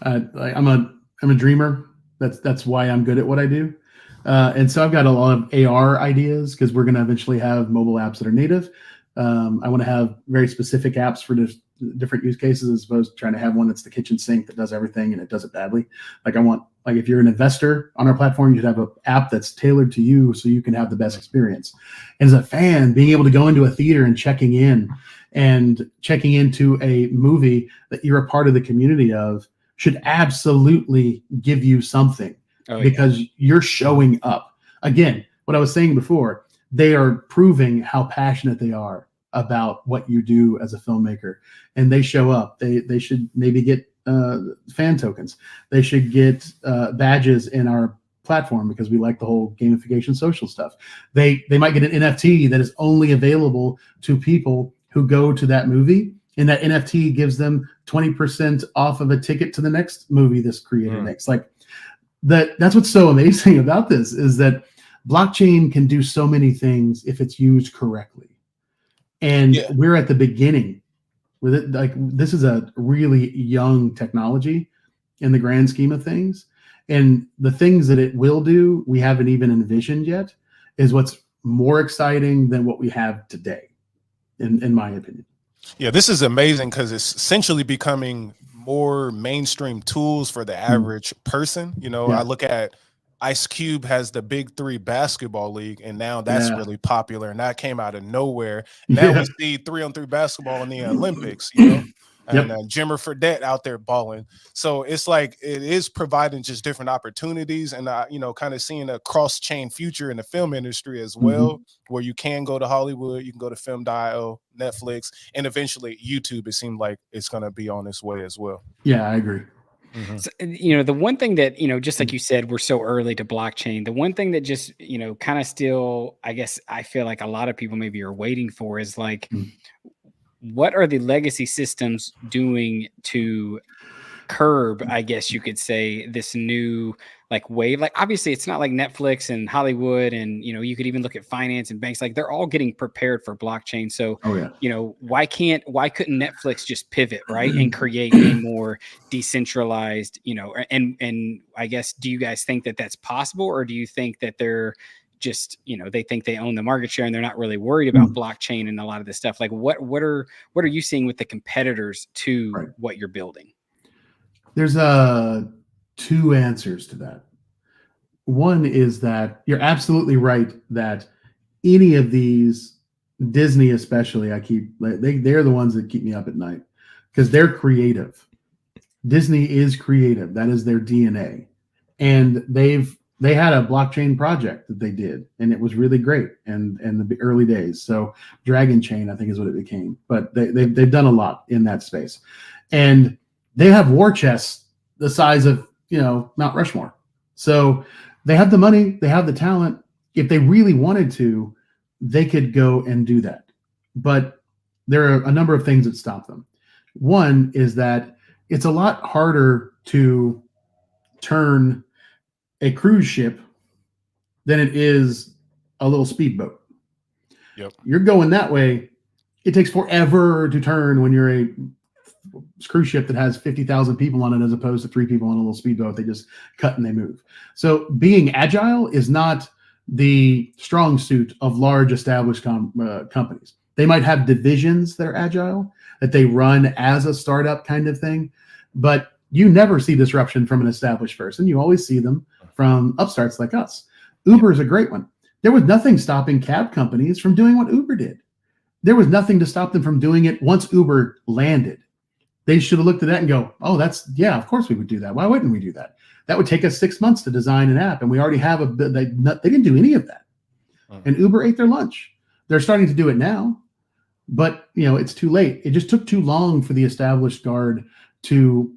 I'm a dreamer. That's why I'm good at what I do. And so I've got a lot of AR ideas, because we're going to eventually have mobile apps that are native. I want to have very specific apps for different use cases, as opposed to trying to have one that's the kitchen sink that does everything and it does it badly. Like if you're an investor on our platform, you should have an app that's tailored to you so you can have the best experience. And as a fan, being able to go into a theater and checking into a movie that you're a part of the community of should absolutely give you something, because you're showing up. Again, what I was saying before, they are proving how passionate they are about what you do as a filmmaker, and they show up. They should maybe get fan tokens. They should get badges in our platform, because we like the whole gamification social stuff. They might get an NFT that is only available to people who go to that movie, and that NFT gives them 20% off of a ticket to the next movie this creator makes. Like that's what's so amazing about this, is that blockchain can do so many things if it's used correctly. And we're at the beginning with it. Like, this is a really young technology in the grand scheme of things. And the things that it will do, we haven't even envisioned yet, is what's more exciting than what we have today, in my opinion. Yeah, this is amazing, because it's essentially becoming more mainstream tools for the average person. I look at Ice Cube has the Big 3 basketball league, and now that's really popular, and that came out of nowhere. Now we see 3-on-3 basketball in the Olympics, and Jimmer Fredette out there balling. So it's like, it is providing just different opportunities, and kind of seeing a cross-chain future in the film industry as well, where you can go to Hollywood, you can go to film.io, Netflix, and eventually YouTube. It seemed like it's going to be on its way as well. Yeah, I agree. So, the one thing that, just like you said, we're so early to blockchain. The one thing that just, kind of still, I guess, I feel like a lot of people maybe are waiting for is, like, what are the legacy systems doing to curb, I guess you could say, this new, like, wave? Like, obviously it's not like Netflix and Hollywood, and you could even look at finance and banks, like, they're all getting prepared for blockchain. So why couldn't Netflix just pivot, right, and create a more decentralized, and I guess, do you guys think that that's possible, or do you think that they're just, they think they own the market share and they're not really worried about blockchain and a lot of this stuff? Like, what are you seeing with the competitors to what you're building? There's two answers to that. One is that you're absolutely right that any of these, Disney especially, they're the ones that keep me up at night, because they're creative. Disney is creative. That is their DNA. And they had a blockchain project that they did, and it was really great in the early days. So Dragon Chain, I think, is what it became. But they've done a lot in that space. And they have war chests the size of, Mount Rushmore. So they have the money, they have the talent. If they really wanted to, they could go and do that. But there are a number of things that stop them. One is that it's a lot harder to turn a cruise ship than it is a little speedboat. Yep. You're going that way. It takes forever to turn when you're a cruise ship that has 50,000 people on it, as opposed to 3 people on a little speedboat. They just cut and they move. So being agile is not the strong suit of large established companies. They might have divisions that are agile, that they run as a startup kind of thing, but you never see disruption from an established person. You always see them from upstarts like us. Uber is a great one. There was nothing stopping cab companies from doing what Uber did. There was nothing to stop them from doing it once Uber landed. They should have looked at that and go, oh, yeah, of course we would do that. Why wouldn't we do that? That would take us 6 months to design an app, and we already have they didn't do any of that. And Uber ate their lunch. They're starting to do it now, but it's too late. It just took too long for the established guard to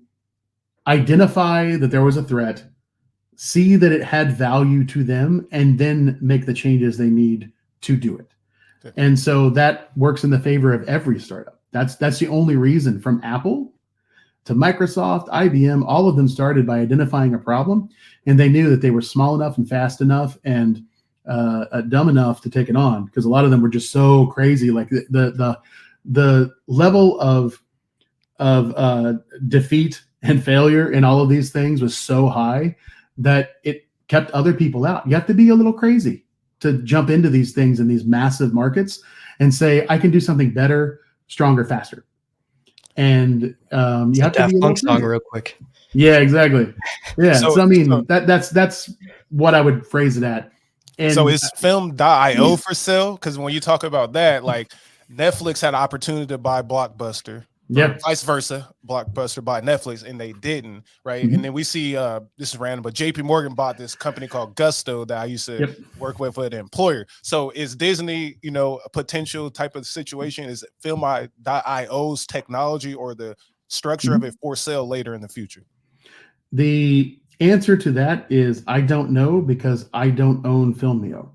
identify that there was a threat, see that it had value to them, and then make the changes they need to do it. Okay. And so that works in the favor of every startup. That's the only reason, from Apple to Microsoft, IBM, all of them started by identifying a problem, and they knew that they were small enough and fast enough and dumb enough to take it on, because a lot of them were just so crazy. Like the level of defeat and failure in all of these things was so high that it kept other people out. You have to be a little crazy to jump into these things in these massive markets and say, I can do something better, stronger, faster. And you have to be a little song real quick. Yeah, exactly. Yeah. So I mean, that's what I would phrase it at. And so is film.io for sale? Because when you talk about that, like Netflix had an opportunity to buy Blockbuster. Yeah. Vice versa, Blockbuster bought Netflix and they didn't, right? And then we see this is random, but JP Morgan bought this company called Gusto that I used to work with an employer. So is Disney, a potential type of situation? Is film.io's technology or the structure of it for sale later in the future? The answer to that is I don't know, because I don't own Filmio.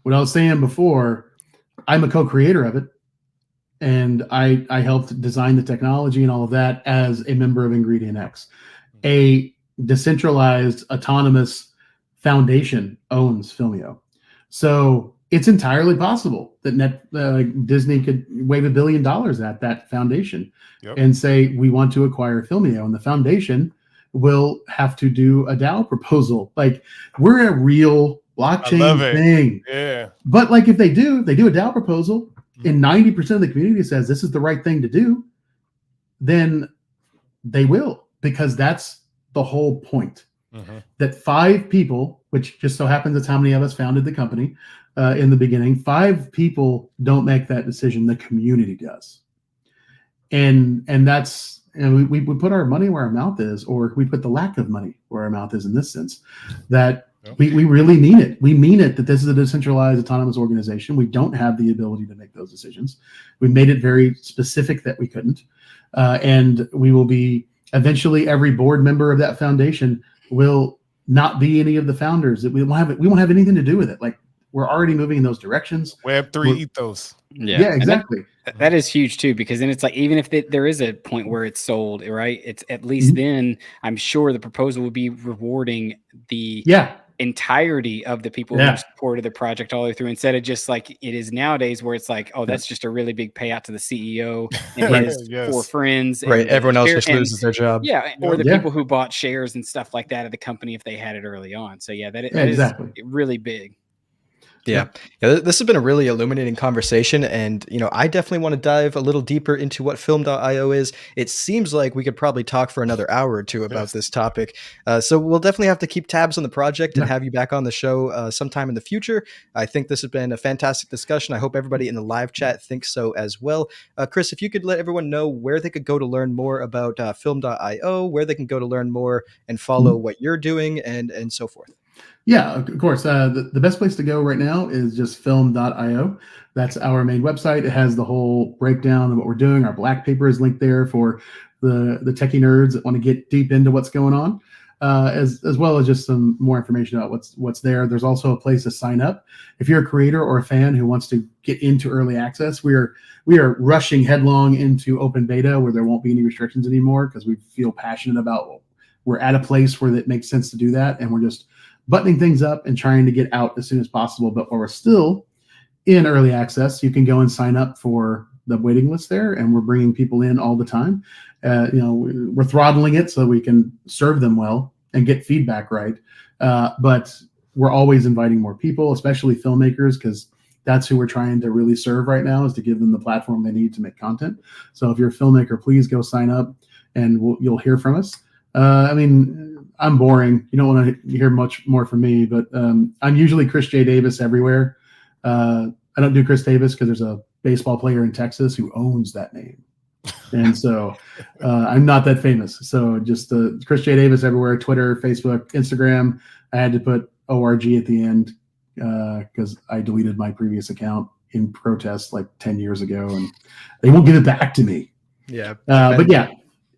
What I was saying before, I'm a co-creator of it. And I helped design the technology and all of that as a member of Ingredient X. A decentralized autonomous foundation owns Filmio. So it's entirely possible that Disney could wave $1 billion at that foundation and say, we want to acquire Filmio. And the foundation will have to do a DAO proposal. Like, we're a real blockchain thing. Yeah. But like, if they do a DAO proposal, and 90% of the community says this is the right thing to do, then they will, because that's the whole point. That 5 people, which just so happens that's how many of us founded the company in the beginning, 5 people don't make that decision. The community does. And that's, we put our money where our mouth is, or we put the lack of money where our mouth is, in this sense, that we really mean it. We mean it, that this is a decentralized autonomous organization. We don't have the ability to make those decisions. We made it very specific that we couldn't. And we will be, eventually every board member of that foundation will not be any of the founders. We won't have anything to do with it. Like, we're already moving in those directions. Web3 ethos. Yeah, exactly. That is huge too, because then it's like, even if there is a point where it's sold, right? It's at least then I'm sure the proposal would be rewarding the entirety of the people who supported the project all the way through, instead of just like it is nowadays, where it's like, oh, that's just a really big payout to the CEO and his 4 friends. Right. Everyone else just loses their job. Yeah. Or the people who bought shares and stuff like that of the company if they had it early on. So that is really big. Yeah, this has been a really illuminating conversation, and I definitely want to dive a little deeper into what film.io is. It seems like we could probably talk for another hour or two about this topic, so we'll definitely have to keep tabs on the project and have you back on the show sometime in the future. I think this has been a fantastic discussion. I hope everybody in the live chat thinks so as well. Chris, if you could let everyone know where they could go to learn more about film.io, where they can go to learn more and follow what you're doing, and so forth. Yeah, of course. The best place to go right now is just film.io. That's our main website. It has the whole breakdown of what we're doing. Our black paper is linked there for the techie nerds that want to get deep into what's going on, as well as just some more information about what's there. There's also a place to sign up. If you're a creator or a fan who wants to get into early access, we are rushing headlong into open beta, where there won't be any restrictions anymore, because we feel passionate about we're at a place where it makes sense to do that, and we're just buttoning things up and trying to get out as soon as possible. But while we're still in early access, you can go and sign up for the waiting list there, and we're bringing people in all the time. We're throttling it so we can serve them well and get feedback right. But we're always inviting more people, especially filmmakers, because that's who we're trying to really serve right now, is to give them the platform they need to make content. So if you're a filmmaker, please go sign up, and you'll hear from us. I'm boring. You don't want to hear much more from me, but I'm usually Chris J. Davis everywhere. I don't do Chris Davis because there's a baseball player in Texas who owns that name. And so I'm not that famous. So just Chris J. Davis everywhere, Twitter, Facebook, Instagram. I had to put ORG at the end because I deleted my previous account in protest like 10 years ago, and they won't give it back to me. Yeah. But yeah,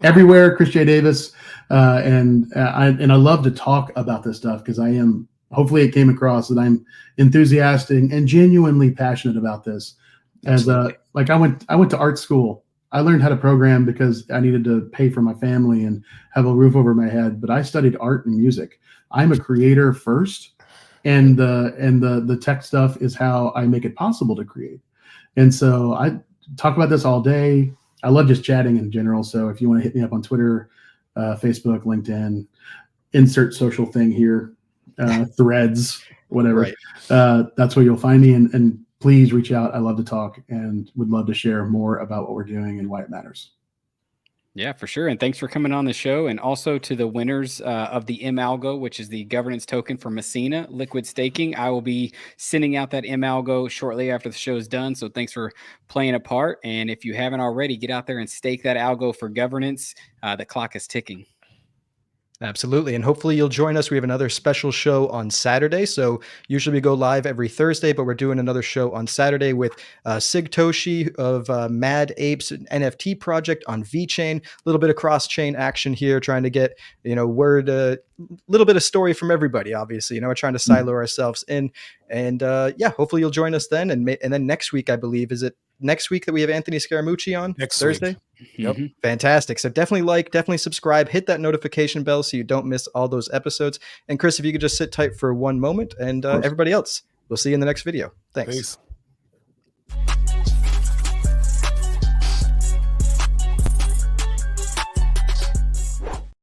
everywhere, Chris J. Davis. And I love to talk about this stuff because I am, hopefully it came across that I'm enthusiastic and genuinely passionate about this. As I went to art school. I learned how to program because I needed to pay for my family and have a roof over my head. But I studied art and music. I'm a creator first, and the tech stuff is how I make it possible to create. And so I talk about this all day. I love just chatting in general. So if you want to hit me up on Twitter, Facebook, LinkedIn, insert social thing here, Threads, whatever. Right. That's where you'll find me. And please reach out. I love to talk and would love to share more about what we're doing and why it matters. Yeah, for sure. And thanks for coming on the show. And also to the winners of the M-Algo, which is the governance token for Messina Liquid Staking. I will be sending out that M-Algo shortly after the show is done. So thanks for playing a part. And if you haven't already, get out there and stake that algo for governance. The clock is ticking. Absolutely. And hopefully you'll join us. We have another special show on Saturday. So usually we go live every Thursday, but we're doing another show on Saturday with Sig Toshi of Mad Apes NFT project on VeChain. A little bit of cross-chain action here, trying to get, word, a little bit of story from everybody, obviously. We're trying to silo ourselves in. And hopefully you'll join us then. And then next week, I believe, is it next week that we have Anthony Scaramucci on? Next Thursday? week. Yep. Fantastic. So definitely subscribe, hit that notification bell so you don't miss all those episodes. And Chris, if you could just sit tight for one moment, and everybody else, we'll see you in the next video. Thanks. Peace.